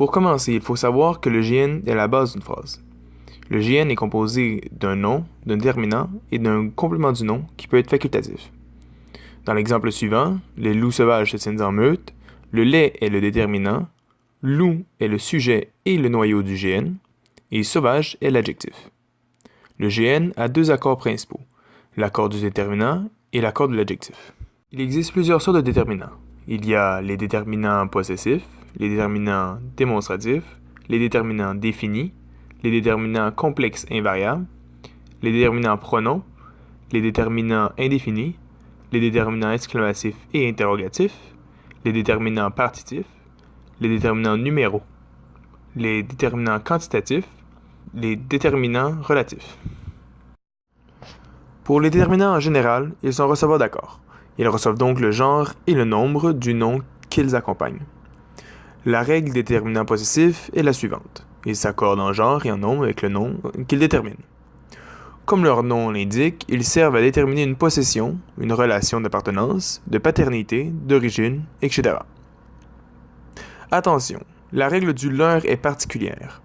Pour commencer, il faut savoir que le GN est la base d'une phrase. Le GN est composé d'un nom, d'un déterminant et d'un complément du nom qui peut être facultatif. Dans l'exemple suivant, les loups sauvages se tiennent en meute, le lait est le déterminant, loup est le sujet et le noyau du GN, et sauvage est l'adjectif. Le GN a deux accords principaux, l'accord du déterminant et l'accord de l'adjectif. Il existe plusieurs sortes de déterminants. Il y a les déterminants possessifs, les déterminants démonstratifs, les déterminants définis, les déterminants complexes invariables, les déterminants pronoms, les déterminants indéfinis, les déterminants exclamatifs et interrogatifs, les déterminants partitifs, les déterminants numéraux, les déterminants quantitatifs, les déterminants relatifs. Pour les déterminants en général, ils sont receveurs d'accords. Ils reçoivent donc le genre et le nombre du nom qu'ils accompagnent. La règle des déterminants possessifs est la suivante. Ils s'accordent en genre et en nombre avec le nom qu'ils déterminent. Comme leur nom l'indique, ils servent à déterminer une possession, une relation d'appartenance, de paternité, d'origine, etc. Attention, la règle du leur est particulière.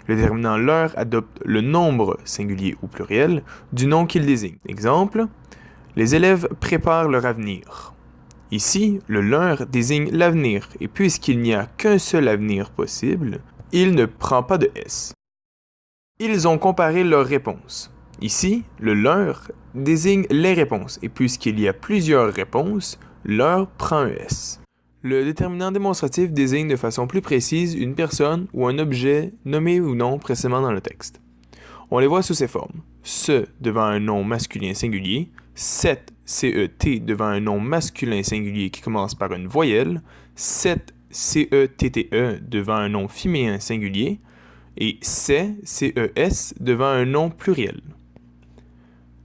Le déterminant leur adopte le nombre, singulier ou pluriel, du nom qu'il désigne. Exemple, les élèves préparent leur avenir. Ici, le leur désigne l'avenir, et puisqu'il n'y a qu'un seul avenir possible, il ne prend pas de S. Ils ont comparé leurs réponses. Ici, le leur désigne les réponses, et puisqu'il y a plusieurs réponses, leur prend un S. Le déterminant démonstratif désigne de façon plus précise une personne ou un objet nommé ou non précédemment dans le texte. On les voit sous ces formes. Ce devant un nom masculin singulier, cet devant un nom masculin singulier qui commence par une voyelle, cet devant un nom féminin singulier, et ces devant un nom pluriel.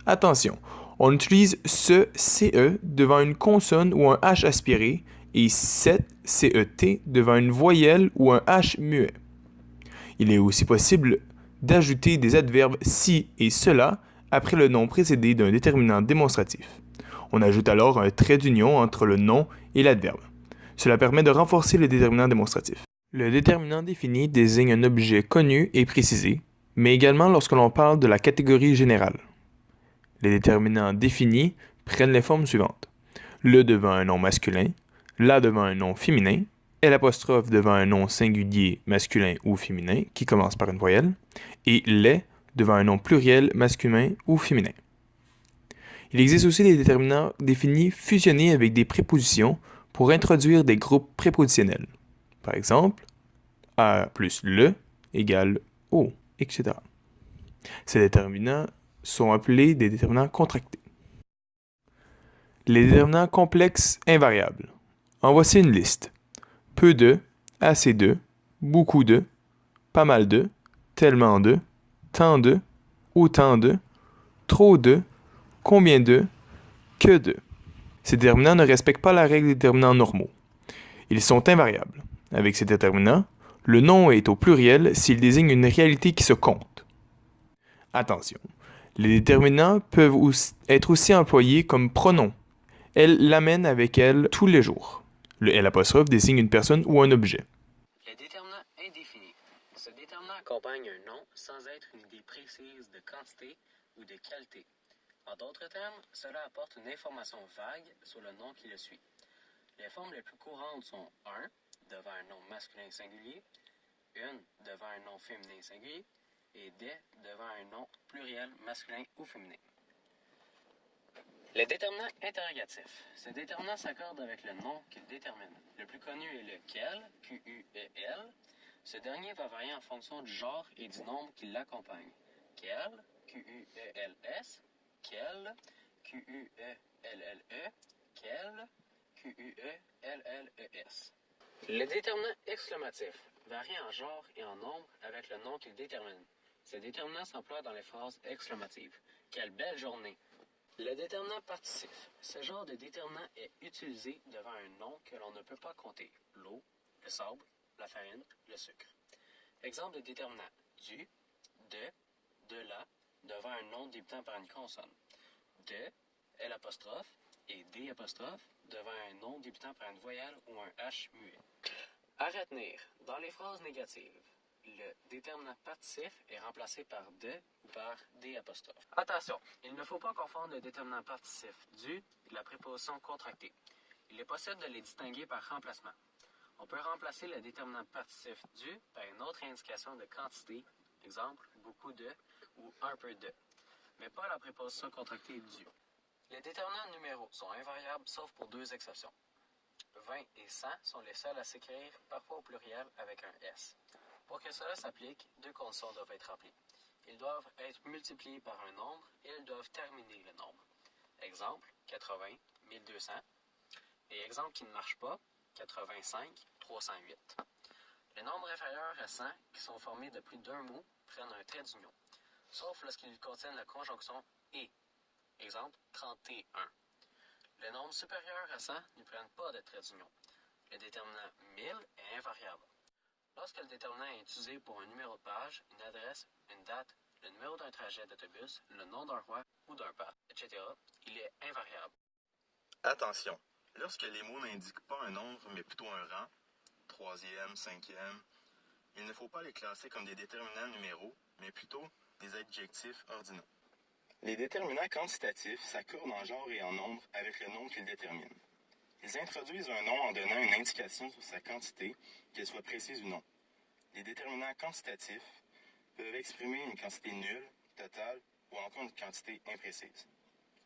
Attention, on utilise ce devant une consonne ou un H aspiré et cet devant une voyelle ou un H muet. Il est aussi possible d'ajouter des adverbes si et cela après le nom précédé d'un déterminant démonstratif. On ajoute alors un trait d'union entre le nom et l'adverbe. Cela permet de renforcer le déterminant démonstratif. Le déterminant défini désigne un objet connu et précisé, mais également lorsque l'on parle de la catégorie générale. Les déterminants définis prennent les formes suivantes. Le devant un nom masculin, la devant un nom féminin, l'apostrophe devant un nom singulier masculin ou féminin qui commence par une voyelle, et les devant un nom pluriel masculin ou féminin. Il existe aussi des déterminants définis fusionnés avec des prépositions pour introduire des groupes prépositionnels. Par exemple, A plus le égale O, etc. Ces déterminants sont appelés des déterminants contractés. Les déterminants complexes invariables. En voici une liste. Peu de, assez de, beaucoup de, pas mal de, tellement de, tant de, autant de, trop de, combien de, que de. Ces déterminants ne respectent pas la règle des déterminants normaux. Ils sont invariables. Avec ces déterminants, le nom est au pluriel s'il désigne une réalité qui se compte. Attention, les déterminants peuvent être aussi employés comme pronoms. Elle l'amène avec elle tous les jours. Le L' désigne une personne ou un objet. Le déterminant indéfini. Ce déterminant accompagne un nom sans être une idée précise de quantité ou de qualité. En d'autres termes, cela apporte une information vague sur le nom qui le suit. Les formes les plus courantes sont 1 devant un nom masculin singulier, 1 devant un nom féminin singulier et des devant un nom pluriel masculin ou féminin. Le déterminant interrogatif. Ce déterminant s'accorde avec le nom qu'il détermine. Le plus connu est le quel, Q-U-E-L. Ce dernier va varier en fonction du genre et du nombre qui l'accompagne. Quel, Q-U-E-L-S, quel, Q-U-E-L-L-E, quel, Q-U-E-L-L-E-S. Le déterminant exclamatif varie en genre et en nombre avec le nom qu'il détermine. Ce déterminant s'emploie dans les phrases exclamatives. Quelle belle journée! Le déterminant participe. Ce genre de déterminant est utilisé devant un nom que l'on ne peut pas compter. L'eau, le sable, la farine, le sucre. Exemple de déterminant. Du, de la, devant un nom débutant par une consonne. De, L' et D' devant un nom débutant par une voyelle ou un H muet. À retenir, dans les phrases négatives, le déterminant participe est remplacé par de ou par des apostrophes. Attention, il ne faut pas confondre le déterminant participe du et la préposition contractée. Il est possible de les distinguer par remplacement. On peut remplacer le déterminant participe du par une autre indication de quantité, exemple beaucoup de ou un peu de, mais pas la préposition contractée du. Les déterminants numéraux sont invariables sauf pour deux exceptions. 20 et 100 sont les seuls à s'écrire parfois au pluriel avec un S. Pour que cela s'applique, deux conditions doivent être remplies. Ils doivent être multipliés par un nombre et ils doivent terminer le nombre. Exemple, 80, 1200. Et exemple qui ne marche pas, 85, 308. Les nombres inférieurs à 100, qui sont formés de plus d'un mot, prennent un trait d'union, sauf lorsqu'ils contiennent la conjonction « et ». Exemple, 31. Les nombres supérieurs à 100 ne prennent pas de trait d'union. Le déterminant 1000 est invariable. Lorsque le déterminant est utilisé pour un numéro de page, une adresse, une date, le numéro d'un trajet d'autobus, le nom d'un roi ou d'un pape, etc., il est invariable. Attention, lorsque les mots n'indiquent pas un nombre mais plutôt un rang, troisième, cinquième, il ne faut pas les classer comme des déterminants numéraux, mais plutôt des adjectifs ordinaux. Les déterminants quantitatifs s'accordent en genre et en nombre avec le nombre qu'ils déterminent. Ils introduisent un nom en donnant une indication sur sa quantité, qu'elle soit précise ou non. Les déterminants quantitatifs peuvent exprimer une quantité nulle, totale ou encore une quantité imprécise.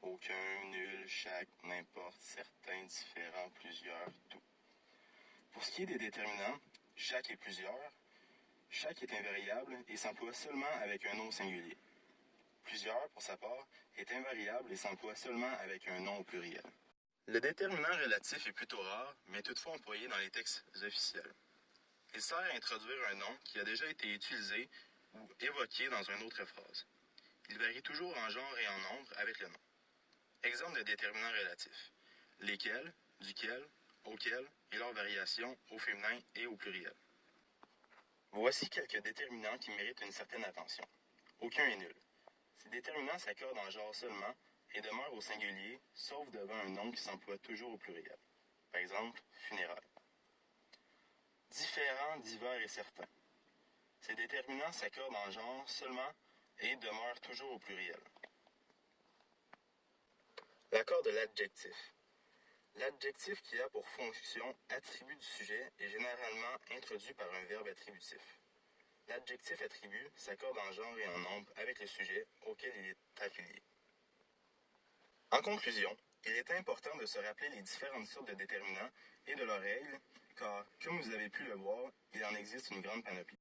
Aucun, nul, chaque, n'importe, certain, différent, plusieurs, tout. Pour ce qui est des déterminants, chaque et plusieurs, chaque est invariable et s'emploie seulement avec un nom singulier. Plusieurs, pour sa part, est invariable et s'emploie seulement avec un nom au pluriel. Le déterminant relatif est plutôt rare, mais toutefois employé dans les textes officiels. Il sert à introduire un nom qui a déjà été utilisé ou évoqué dans une autre phrase. Il varie toujours en genre et en nombre avec le nom. Exemple de déterminant relatif. Lesquels, duquel, auquel et leurs variations au féminin et au pluriel. Voici quelques déterminants qui méritent une certaine attention. Aucun est nul. Ces déterminants s'accordent en genre seulement et demeurent au singulier, sauf devant un nom qui s'emploie toujours au pluriel. Par exemple, funérailles. Différents, divers et certains. Ces déterminants s'accordent en genre seulement et demeurent toujours au pluriel. L'accord de l'adjectif. L'adjectif qui a pour fonction attribut du sujet est généralement introduit par un verbe attributif. L'adjectif attribut s'accorde en genre et en nombre avec le sujet auquel il est affilié. En conclusion, il est important de se rappeler les différentes sortes de déterminants et de leurs règles, car, comme vous avez pu le voir, il en existe une grande panoplie.